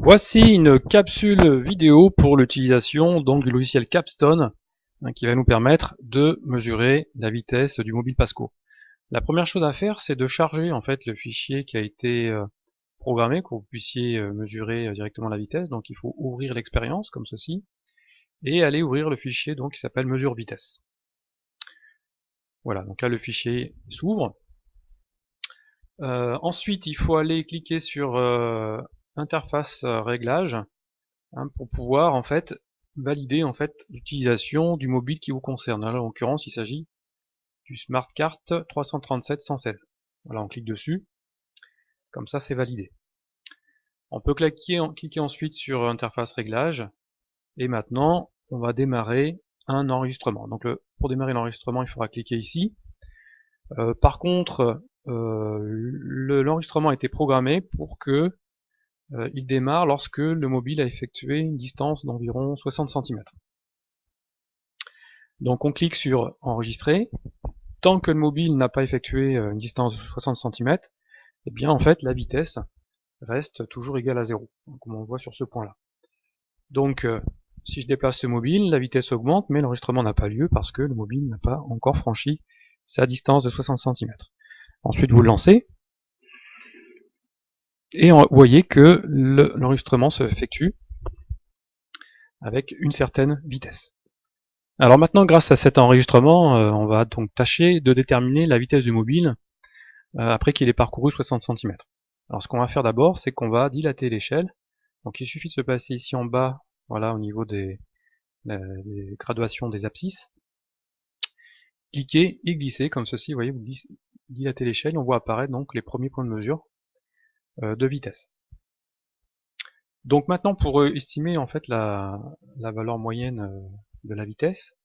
Voici une capsule vidéo pour l'utilisation donc du logiciel Capstone qui va nous permettre de mesurer la vitesse du mobile Pasco. La première chose à faire, c'est de charger en fait le fichier qui a été programmé pour que vous puissiez mesurer directement la vitesse. Donc il faut ouvrir l'expérience comme ceci et aller ouvrir le fichier donc qui s'appelle mesure vitesse. Voilà, donc là le fichier s'ouvre. Ensuite, il faut aller cliquer sur interface réglage pour pouvoir en fait valider en fait l'utilisation du mobile qui vous concerne. Là, en l'occurrence, il s'agit du Smart Carte 337-116. Voilà, on clique dessus, comme ça c'est validé. On peut cliquer ensuite sur interface réglage et maintenant on va démarrer un enregistrement. Donc pour démarrer l'enregistrement, il faudra cliquer ici. Par contre, l'enregistrement a été programmé pour que il démarre lorsque le mobile a effectué une distance d'environ 60 cm. Donc on clique sur enregistrer. Tant que le mobile n'a pas effectué une distance de 60 cm, eh bien en fait la vitesse reste toujours égale à 0, comme on le voit sur ce point là. Donc si je déplace ce mobile, la vitesse augmente, mais l'enregistrement n'a pas lieu parce que le mobile n'a pas encore franchi sa distance de 60 cm. Ensuite vous le lancez, et vous voyez que l'enregistrement se effectue avec une certaine vitesse. Alors maintenant, grâce à cet enregistrement, on va donc tâcher de déterminer la vitesse du mobile après qu'il ait parcouru 60 cm. Alors ce qu'on va faire d'abord, c'est qu'on va dilater l'échelle. Donc il suffit de se passer ici en bas, voilà, au niveau des graduations des abscisses. Cliquez et glissez comme ceci, vous voyez, vous dilatez l'échelle, on voit apparaître donc les premiers points de mesure de vitesse. Donc maintenant, pour estimer en fait la valeur moyenne de la vitesse,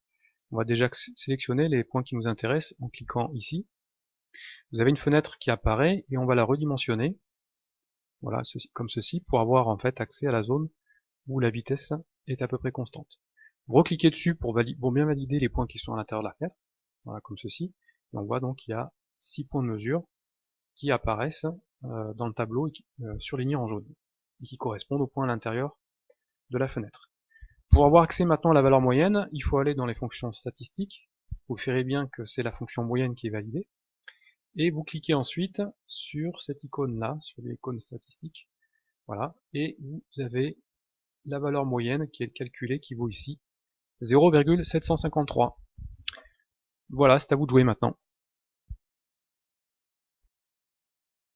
on va déjà sélectionner les points qui nous intéressent en cliquant ici. Vous avez une fenêtre qui apparaît et on va la redimensionner, voilà, comme ceci, pour avoir en fait accès à la zone où la vitesse est à peu près constante. Vous recliquez dessus pour bien valider les points qui sont à l'intérieur de la fenêtre, voilà, comme ceci. Et on voit donc qu'il y a 6 points de mesure qui apparaissent dans le tableau surlignés en jaune, et qui correspondent aux points à l'intérieur de la fenêtre. Pour avoir accès maintenant à la valeur moyenne, il faut aller dans les fonctions statistiques. Vous verrez bien que c'est la fonction moyenne qui est validée. Et vous cliquez ensuite sur cette icône là, sur l'icône statistique. Voilà. Et vous avez la valeur moyenne qui est calculée, qui vaut ici 0,753. Voilà, c'est à vous de jouer maintenant.